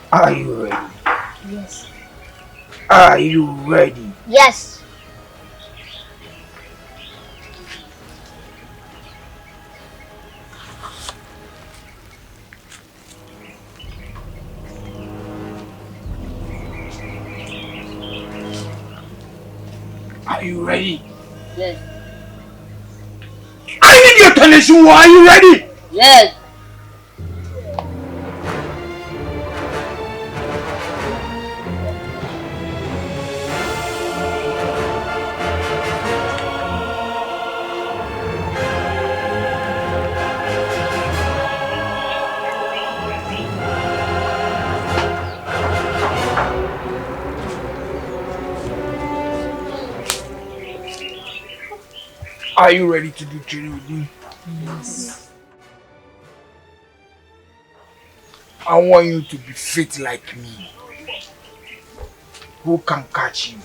Are you ready? Yes. Are you ready? Yes. Are you ready? Yes. I need your attention. Are you ready? Yes. Are you ready to do training with me? Yes. I want you to be fit like me. Who can catch you?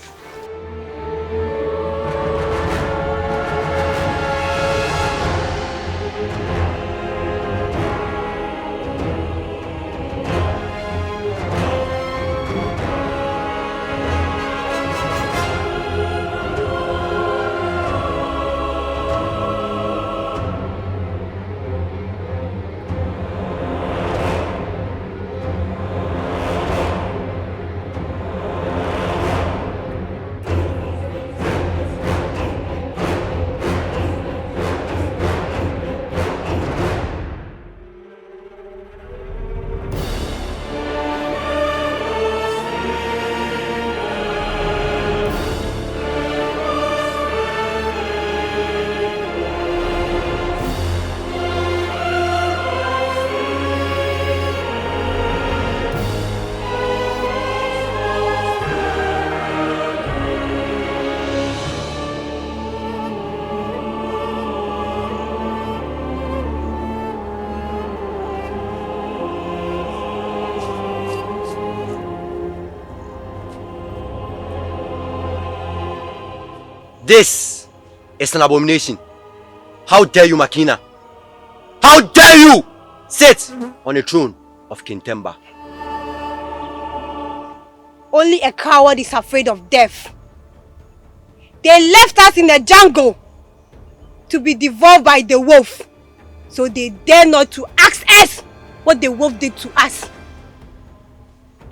This is an abomination. How dare you, Makina? How dare you sit on the throne of King Temba? Only a coward is afraid of death. They left us in the jungle to be devoured by the wolf. So they dare not to ask us what the wolf did to us.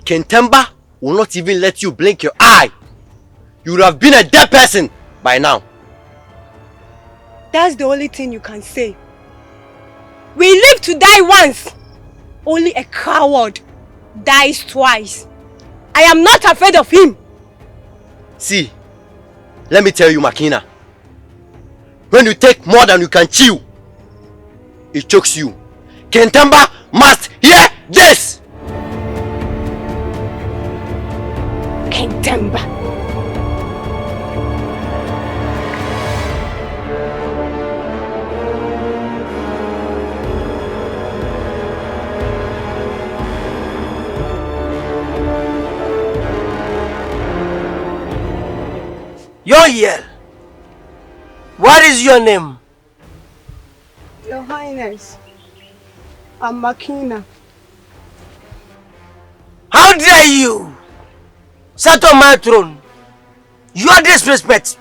King Temba will not even let you blink your eye. You would have been a dead person by now. That's the only thing you can say. We live to die once. Only a coward dies twice. I am not afraid of him. See, let me tell you, Makina. When you take more than you can chew, it chokes you. King Temba must hear this. King Temba. Yoyel, what is your name? Your Highness, I'm Makina. How dare you sit on my throne? Your disrespect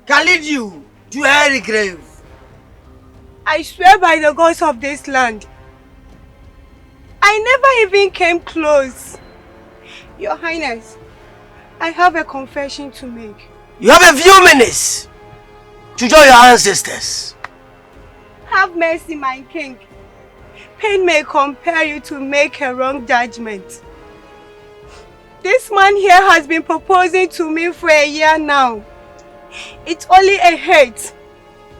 can lead you to a hairy grave. I swear by the gods of this land, I never even came close. Your Highness, I have a confession to make. You have a few minutes to join your ancestors. Have mercy, my king. Pain may compel you to make a wrong judgment. This man here has been proposing to me for a year now. It's only a hate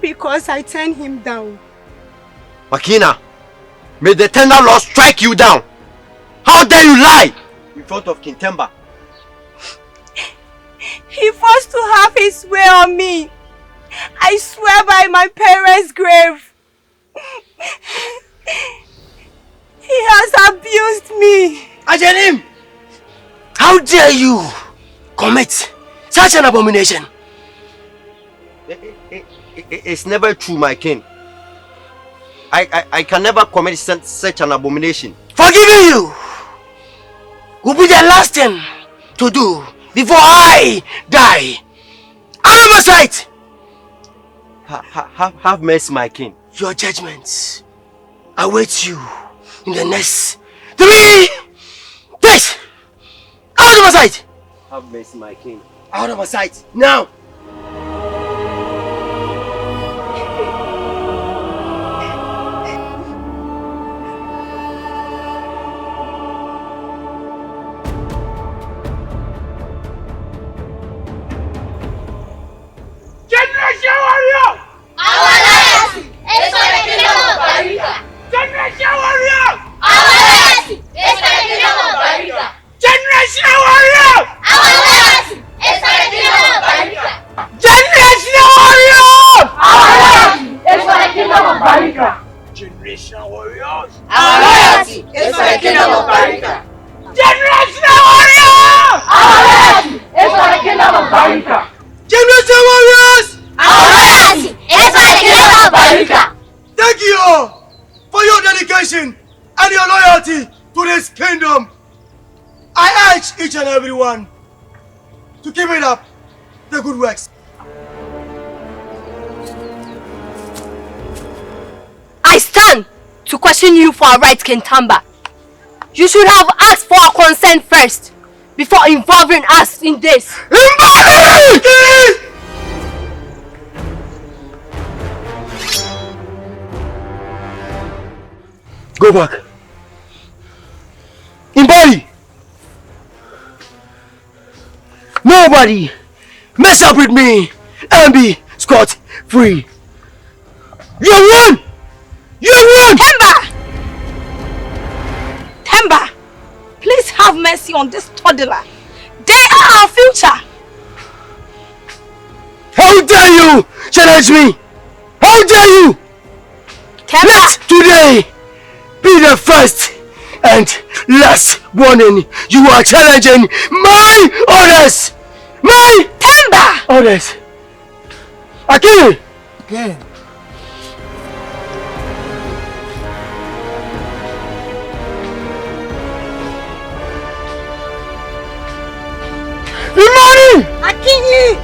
because I turned him down. Makina, may the tender Lord strike you down. How dare you lie in front of King Temba? He forced to have his way on me. I swear by my parents' grave. He has abused me. Ajanim, how dare you commit such an abomination? It's never true, my king. I can never commit such an abomination. Forgiving you will be the last thing to do before I die. Out of my sight! Have mercy, my king. Your judgment awaits you in the next 3 days. Out of my sight! Have mercy, my king. Out of my sight, now! Generation warrior! Our legacy is for the kingdom of Barika. Generation warrior! Our legacy is for the kingdom of Barika. Generation warrior! Our legacy is for the kingdom of Barika. Generation warrior! Our legacy is for the kingdom of Barika. Generation warriors! Our legacy is for the kingdom of Barika. Generation warrior! Our legacy is for the kingdom of Barika. Generation warriors! Our legacy is for the kingdom of Barika. Thank you all for your dedication and your loyalty to this kingdom. I urge each and every one to keep it up, the good works. I stand to question you for our right, King Tamba. You should have asked for our consent first before involving us in this. Go back. Imbali! Nobody mess up with me and be scot-free. You won! You won! Temba, please have mercy on this toddler. They are our future. How dare you challenge me? How dare you? Temba, Let today be the first and last warning. You are challenging my orders! My Temba! orders! Again! Again. Imani! Akinyi!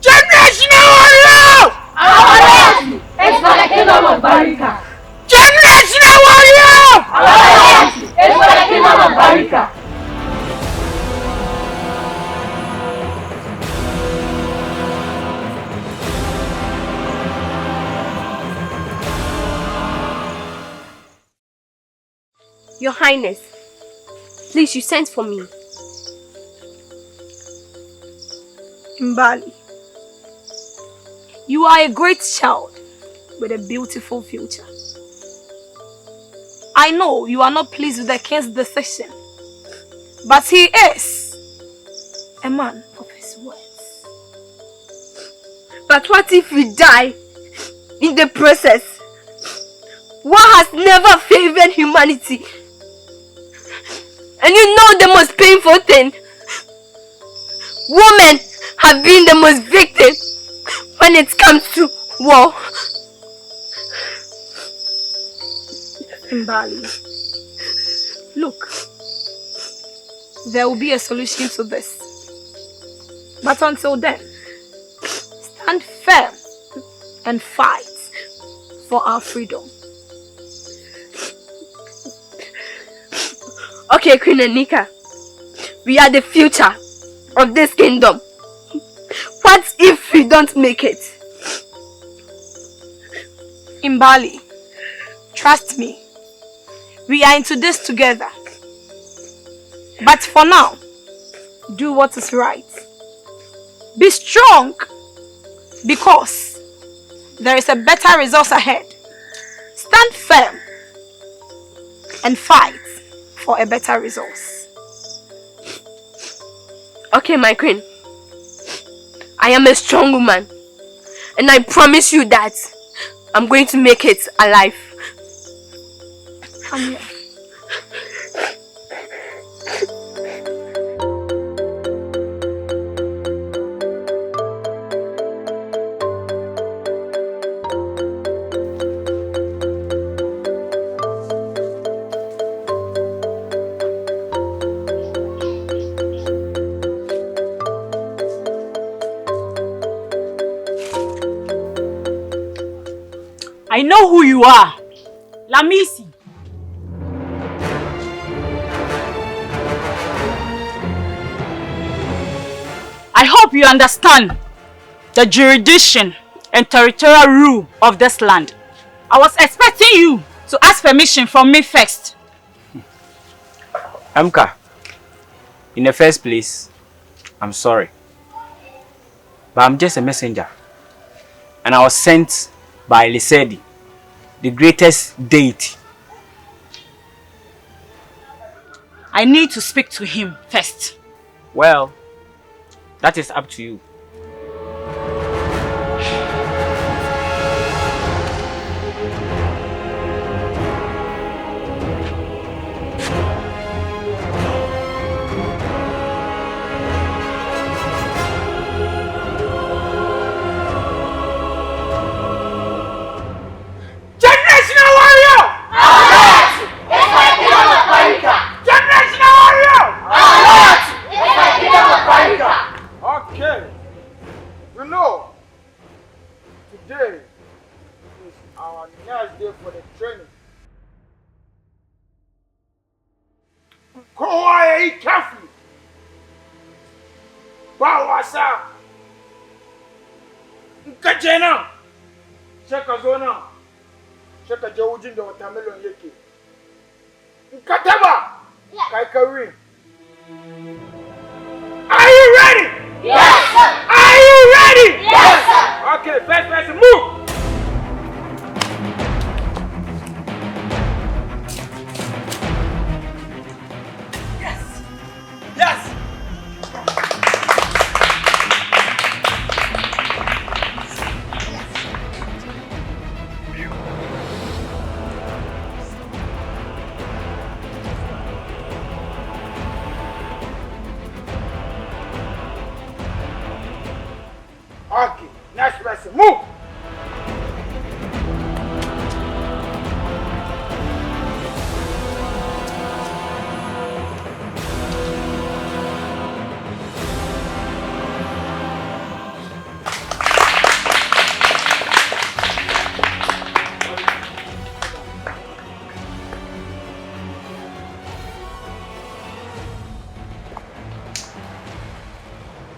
Generation warrior! Our legacy is for the kingdom of Barika. Generation warrior! Our legacy is for the kingdom of Barika. Your Highness, please, you sent for me. Mbali, you are a great child with a beautiful future. I know you are not pleased with the king's decision, but he is a man of his words. But what if we die in the process? War has never favored humanity. And you know the most painful thing? Women have been the most victim when it comes to war. Mbali, look, there will be a solution to this. But until then, stand firm and fight for our freedom. Okay, Queen Anika, we are the future of this kingdom. What if we don't make it? Imbali, trust me, we are into this together. But for now, do what is right. Be strong, because there is a better result ahead. Stand firm and fight for a better result. Okay, my queen. I am a strong woman. And I promise you that I'm going to make it alive. Come here. I know who you are. Lamisi. I hope you understand the jurisdiction and territorial rule of this land. I was expecting you to ask permission from me first. Amka, in the first place, I'm sorry. But I'm just a messenger. And I was sent by Lisedi, the greatest deity. I need to speak to him first. Well, that is up to you. Okay. You know, today is our next day for the training. Quiet carefully. Bawasa. Nkajena. Shaka zona. Shaka jawujin da watermelon yake. Nkataba. Kaikari. Are you ready? Yes, sir. Are you ready? Yes, sir. Okay, first person, move! Yes! Yes! Okay, next person, move!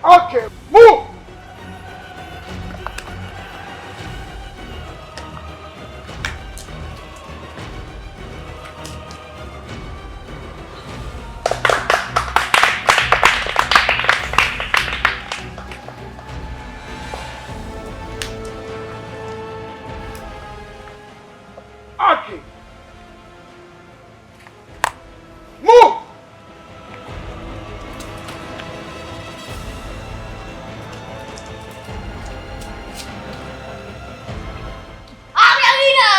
Okay, move! Okay. Move! Arena!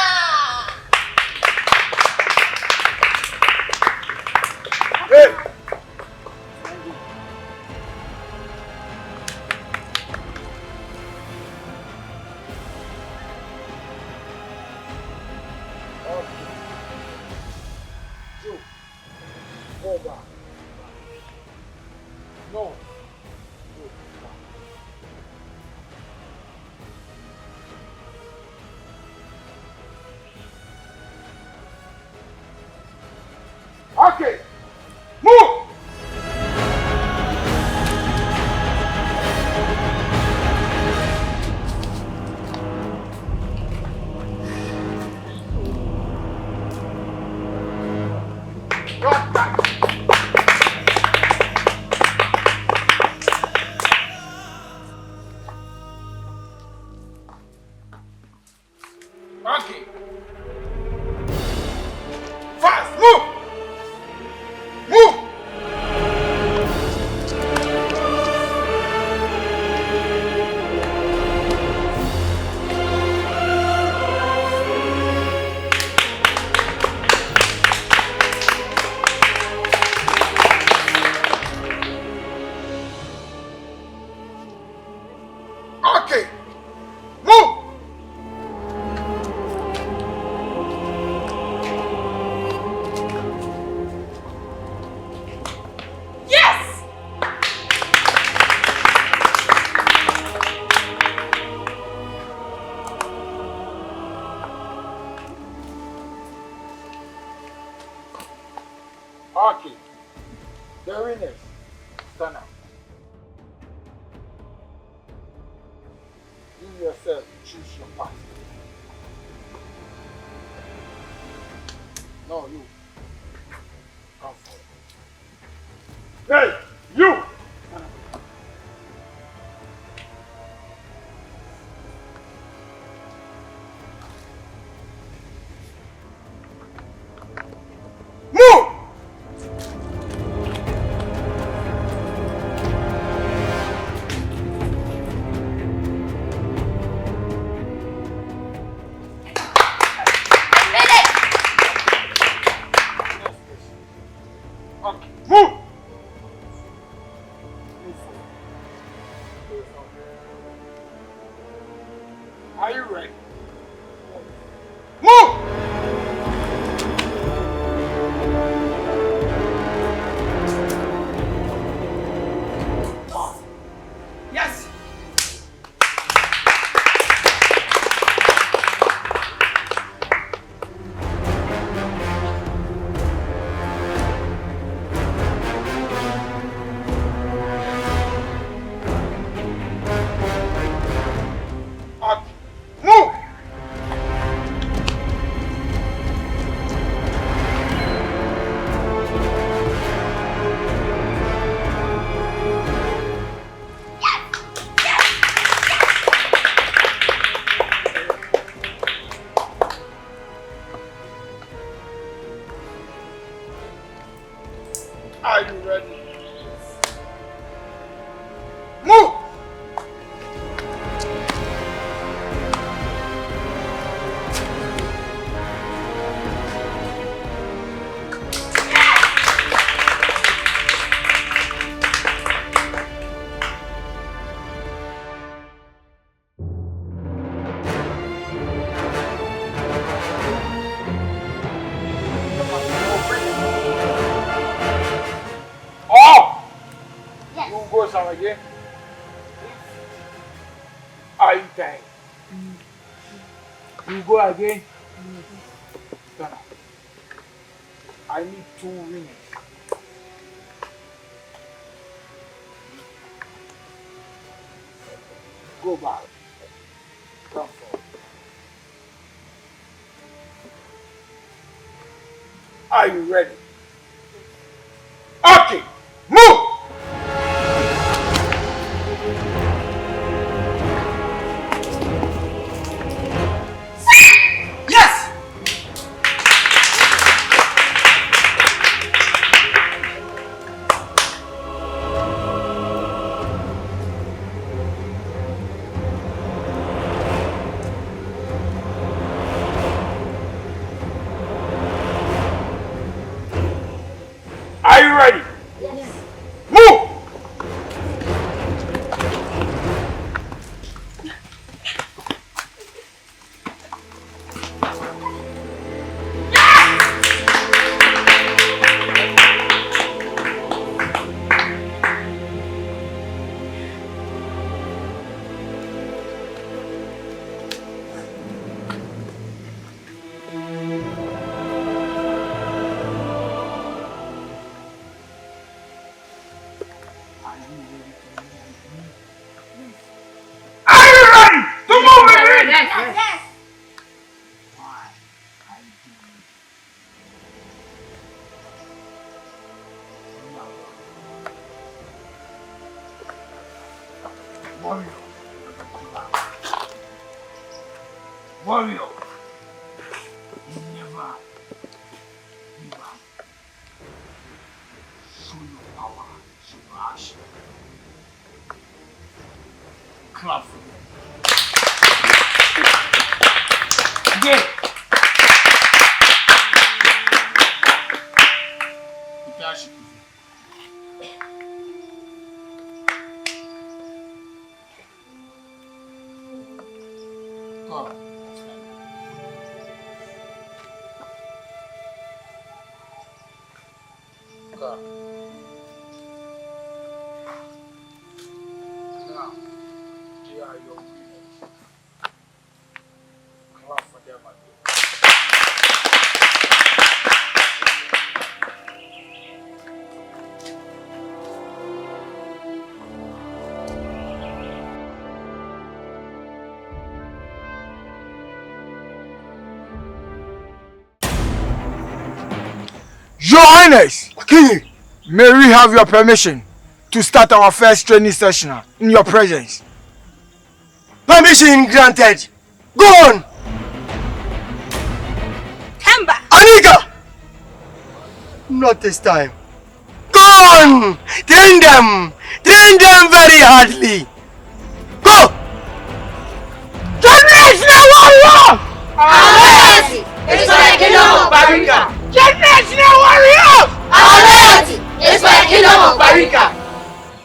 Hey! Two. Go back. No. Good. Okay. Move! Got that. Okay. Fast, move! The winners, stand up. You yourself choose your path. No, you. Come forward. Hey, you! Move! Okay, move! Are you ready? Move! Yes! Okay, move! Are you ready? Move! Oh! Yes. You go some again. Are you tired? You go again. Stand up. I need 2 winners. Go back. Come forward. Are you ready? Okay, move! Yes! Are you ready? Yes. Move! Are you ready to move with me? Yes. Why? I do. Warrior. Warrior. You never give up. Show your power. Show your action. Clap for me. Again. Itachi. Come. Come. Now, here are your winners. Clap for them again. Trainers, may we have your permission to start our first training session in your presence? Permission granted. Go on. Temba! Anika! Not this time. Go on! Train them! Train them very hardly! Go! Generational warrior! Our loyalty is for the kingdom of Barika. Generational warrior! Our loyalty is for the kingdom of Barika.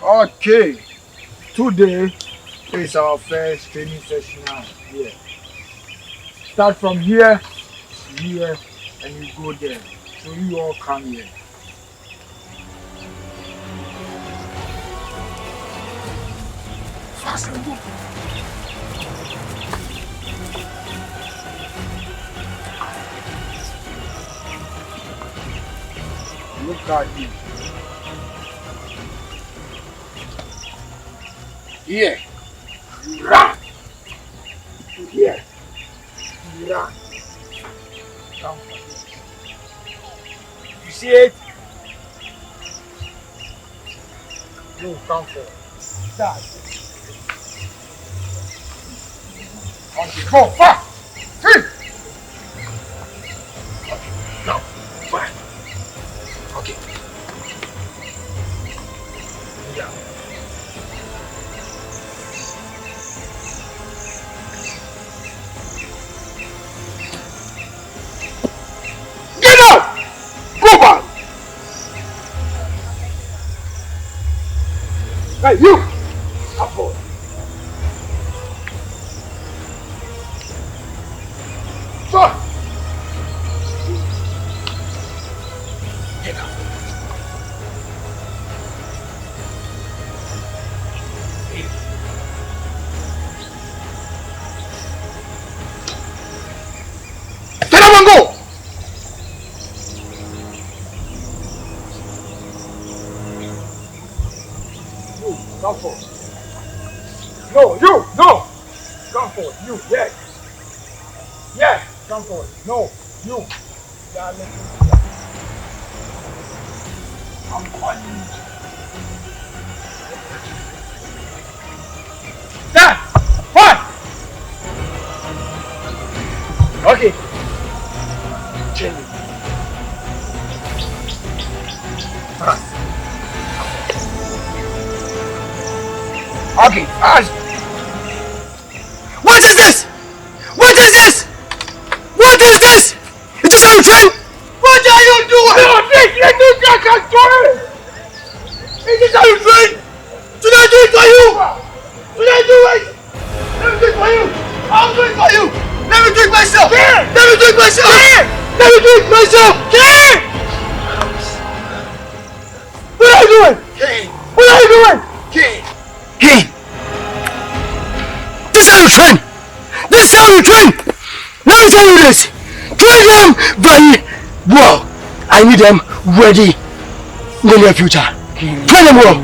Okay. Today is our first training session here. Start from here to here and you go there. So you all come here. Fast and go. Look at you. Here. You run. Here. You run. Come for this. You see it? No, come for it. Start. Okay, go fast. Three. Okay, now, fine. Okay. Yeah. Get out! Go back! Hey, you! Up forward. Shot! Get out. Stand up and go! You, come forward. No, you, no! Come forward, you, yes. Yes, come forward. No, you. Yeah, I'm calling you. Stand! One! Okay. Change it. Fast. Okay, fast. What is this? What is this? What is this? Is this how you train? What are you doing? No, this is not control. Is this how you train? Should I do it for you? Should I do it? Let me do it for you. I'll do it for you. Let me do it myself. Let me do it myself. Let me do it myself. What are you doing? What are you doing? Hey. This is how you train. This is how you train. Let me tell you this. Train them very well. I need them ready in the near future. Train them well.